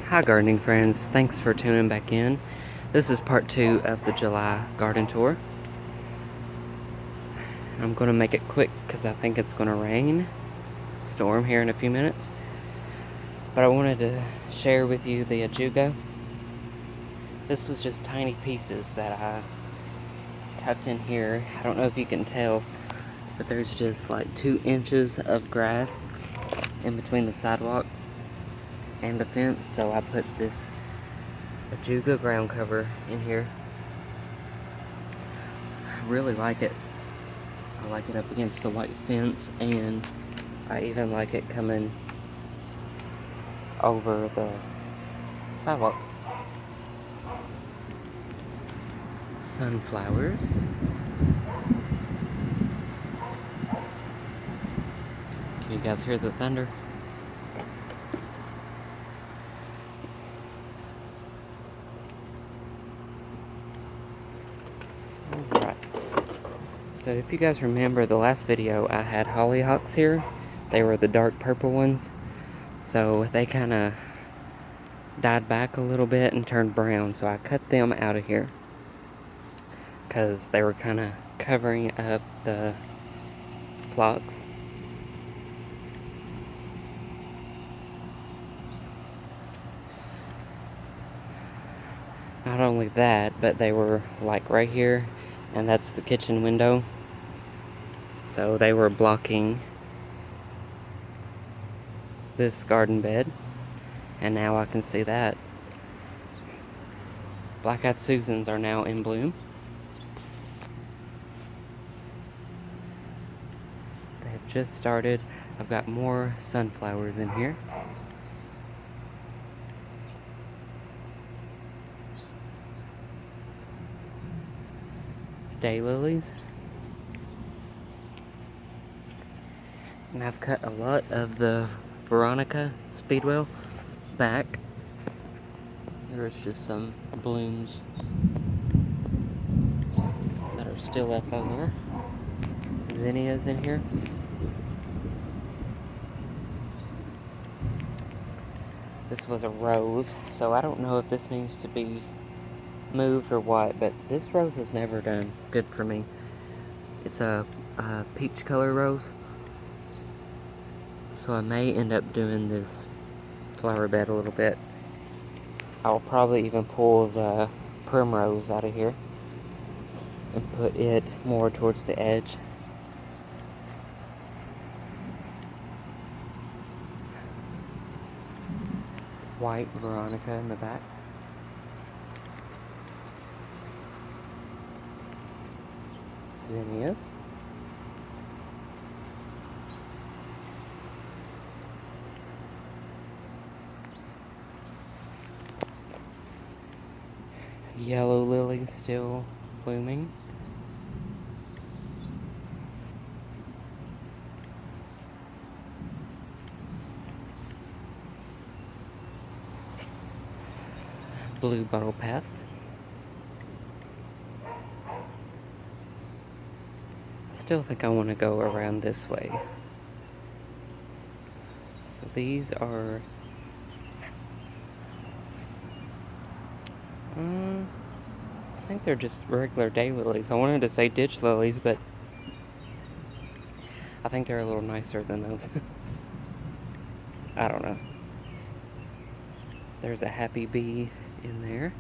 Hi gardening friends, thanks for tuning back in. This is part 2 of the July garden tour. I'm going to make it quick because I think it's going to rain, storm here in a few minutes. But I wanted to share with you the ajuga. This was just tiny pieces that I tucked in here. I don't know if you can tell, but there's just like 2 inches of grass in between the sidewalk and the fence, so I put this ajuga ground cover in here. I really like it. I like it up against the white fence, and I even like it coming over the sidewalk. Sunflowers. Can you guys hear the thunder? Alright. So if you guys remember the last video, I had hollyhocks here. They were the dark purple ones. So they kind of died back a little bit and turned brown. So I cut them out of here because they were kind of covering up the phlox. Not only that, but they were like right here, and that's the kitchen window. So they were blocking this garden bed, and now I can see that. Black-eyed Susans are now in bloom. They have just started. I've got more sunflowers in here. Daylilies. And I've cut a lot of the Veronica speedwell back. There's just some blooms that are still up over. Zinnias in here. This was a rose, so I don't know if this needs to be moved or what, but this rose has never done good for me. It's a peach color rose, so I may end up doing this flower bed a little bit. I'll probably even pull the primrose out of here and put it more towards the edge. White Veronica in the back. Zinnias. Yellow lilies still blooming. Blue bottle path. I still think I want to go around this way. So these are I think they're just regular daylilies. I wanted to say ditch lilies, but I think they're a little nicer than those. I don't know. There's a happy bee in there.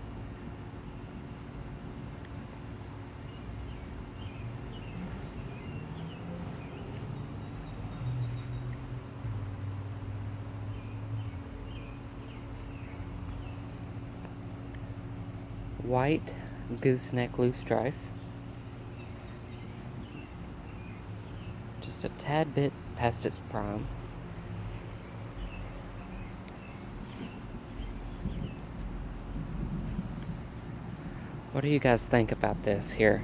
White gooseneck loosestrife. Just a tad bit past its prime. What do you guys think about this here?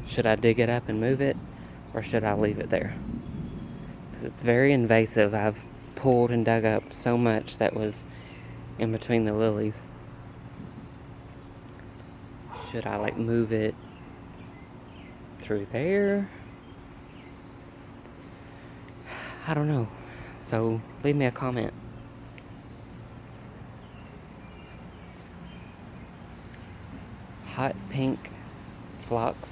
Should I dig it up and move it, or should I leave it there? Because it's very invasive. I've pulled and dug up so much that was in between the lilies. Should I like move it through there? I don't know. So leave me a comment. hot pink phlox.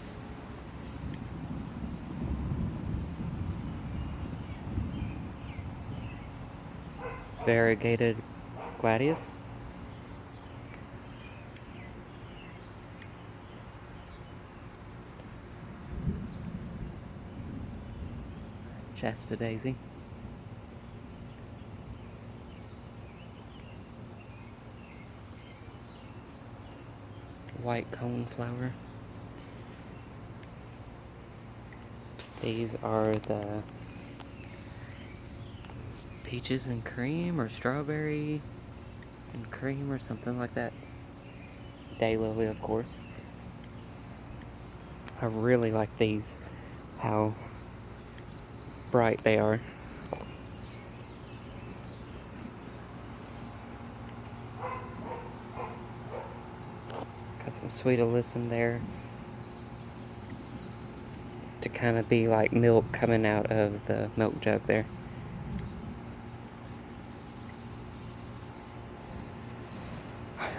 Variegated Gladius. Shasta daisy. White coneflower. These are the peaches and cream, or strawberry and cream, or something like that. Daylily, of course. I really like these, how bright they are. Got some sweet alyssum there to kind of be like milk coming out of the milk jug there.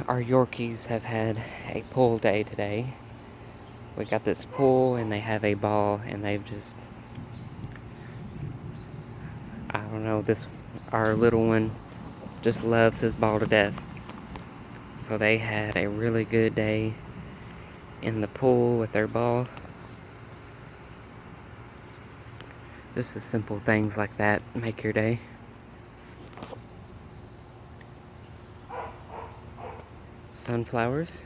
Our Yorkies have had a pool day today. We got this pool and they have a ball, and they've just, I don't know, our little one just loves his ball to death. So they had a really good day in the pool with their ball. Just the simple things like that make your day. Sunflowers.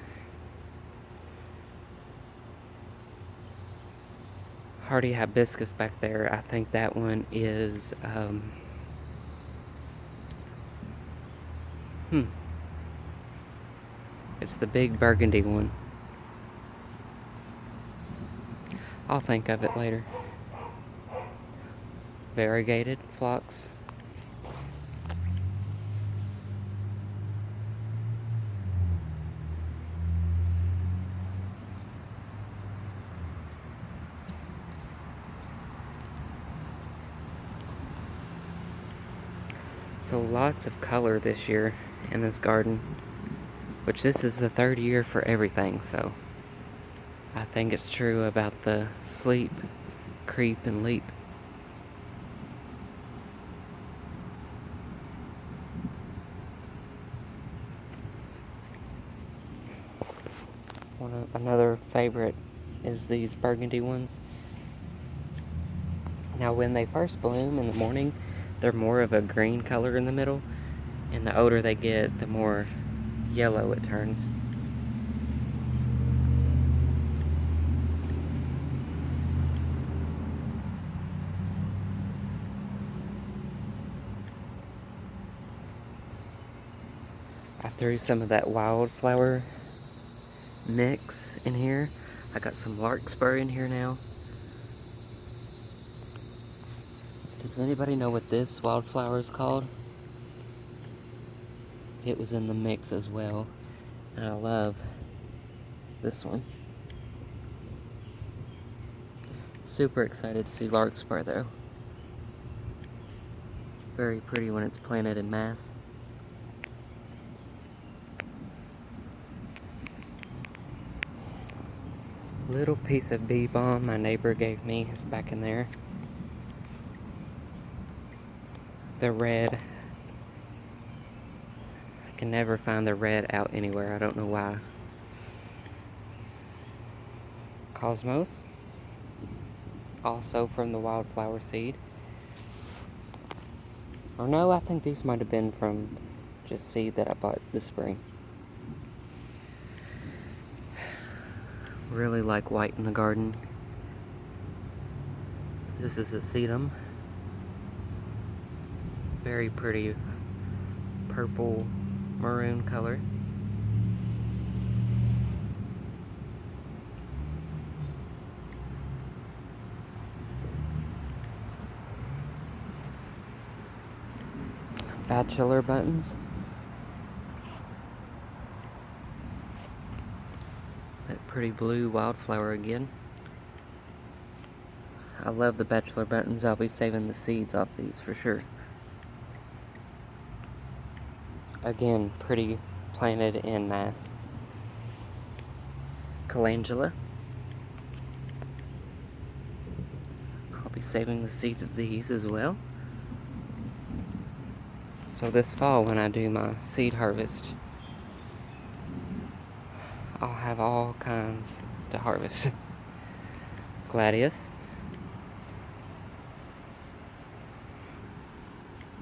Hardy hibiscus back there. I think that one is it's the big burgundy one. I'll think of it later. Variegated Flux. So lots of color this year in this garden, which this is the third year for everything, so I think it's true about the sleep, creep, and leap. Another favorite is these burgundy ones. Now when they first bloom in the morning, they're more of a green color in the middle, and the older they get, the more yellow it turns. I threw some of that wildflower mix in here. I got some larkspur in here now. Does anybody know what this wildflower is called? It was in the mix as well, and I love this one. Super excited to see larkspur though. Very pretty when it's planted in mass. Little piece of bee balm my neighbor gave me is back in there. The red. I can never find the red out anywhere. I don't know why. Cosmos. Also from the wildflower seed. Or no, I think these might have been from just seed that I bought this spring. Really like white in the garden. This is a sedum. Very pretty purple maroon color. Bachelor buttons. That pretty blue wildflower again. I love the bachelor buttons. I'll be saving the seeds off these for sure. Again, pretty planted in mass. calendula. I'll be saving the seeds of these as well. So this fall when I do my seed harvest, I'll have all kinds to harvest. Gladius.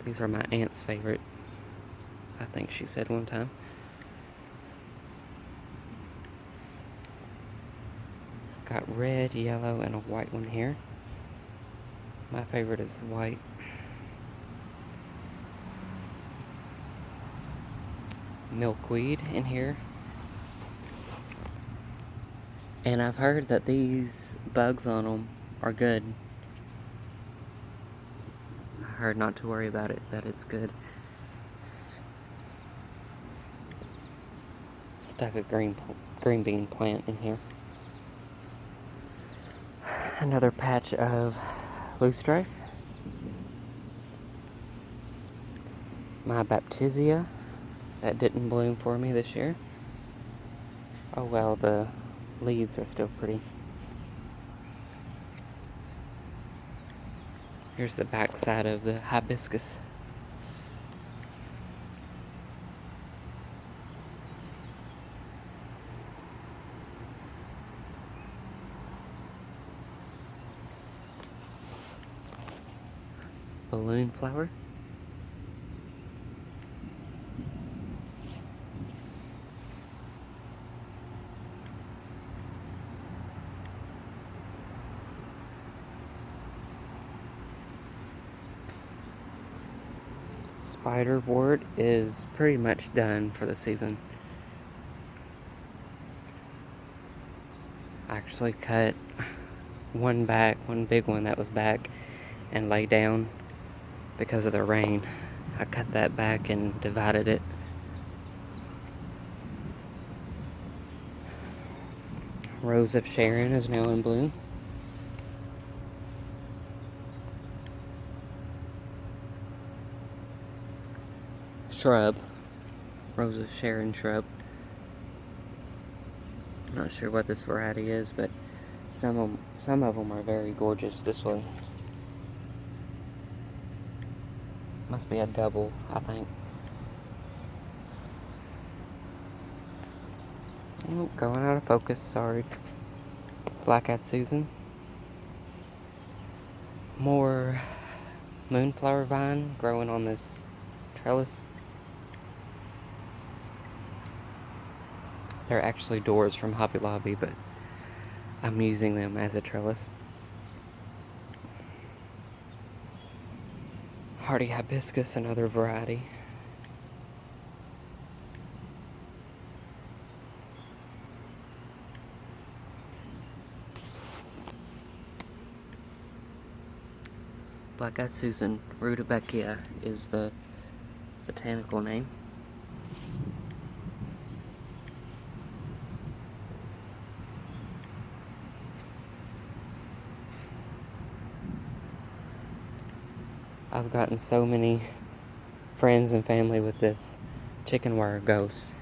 These are my aunt's favorite, I think she said one time. Got red, yellow, and a white one here. My favorite is the white. Milkweed in here. And I've heard that these bugs on them are good. I heard not to worry about it, that it's good. Stuck a green bean plant in here. Another patch of loosestrife. My baptisia that didn't bloom for me this year. Oh well, the leaves are still pretty. Here's the back side of the hibiscus. Balloon flower. Spiderwort is pretty much done for the season. I actually cut one big one that was back and laid down because of the rain. I cut that back and divided it. Rose of Sharon is now in bloom. Shrub. Rose of Sharon shrub. I'm not sure what this variety is, but some of them are very gorgeous. This one must be a double, I think. Oh, going out of focus, sorry. Black-eyed Susan. More moonflower vine growing on this trellis. They're actually doors from Hobby Lobby, but I'm using them as a trellis. Hardy hibiscus, another variety. Black-eyed Susan, Rudbeckia is the botanical name. I've gotten so many friends and family with this chicken wire ghost.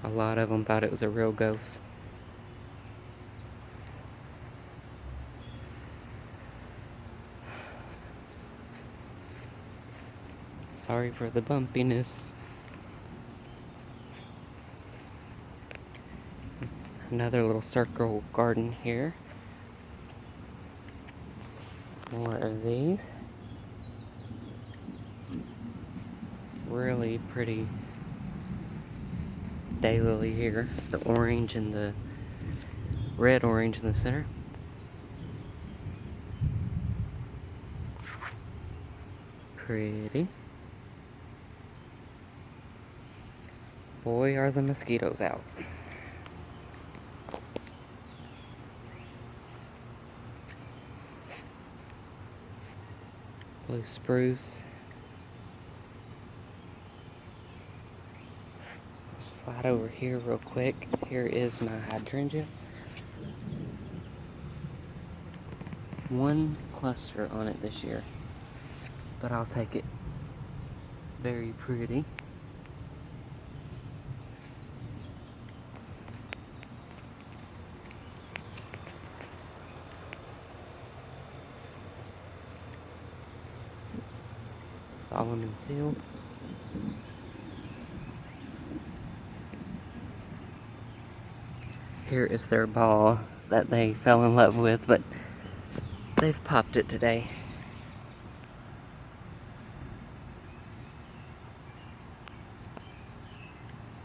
A lot of them thought it was a real ghost. Sorry for the bumpiness. Another little circle garden here. More of these. Really pretty Daylily here. The orange and the red orange in the center. Pretty. Boy, are the mosquitoes out. Blue spruce. Slide over here real quick. Here is my hydrangea. One cluster on it this year, but I'll take it. Very pretty. Column and seal. Here is their ball that they fell in love with, but they've popped it today.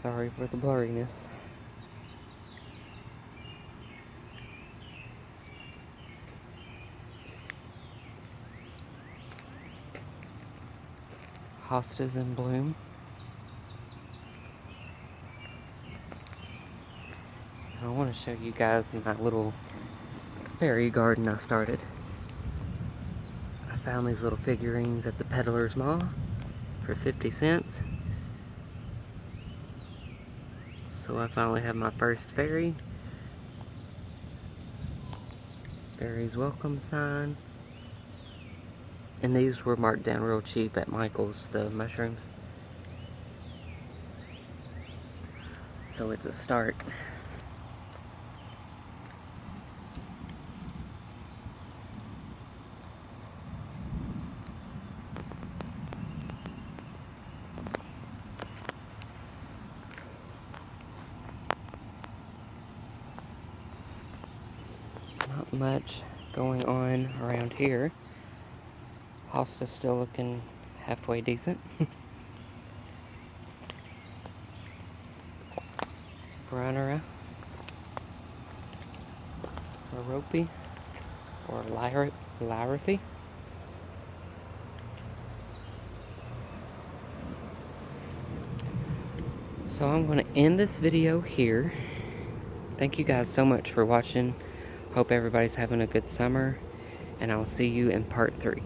Sorry for the blurriness. Hostas in bloom. I want to show you guys my little fairy garden I started. I found these little figurines at the Peddler's Mall for 50 cents. So I finally have my first fairy. Fairies welcome sign. And these were marked down real cheap at Michael's, the mushrooms. So it's a start. Not much going on around here. Hosta's still looking halfway decent. Brunera, Oropi, or Lyripy. So I'm going to end this video here. Thank you guys so much for watching. Hope everybody's having a good summer, and I'll see you in part 3.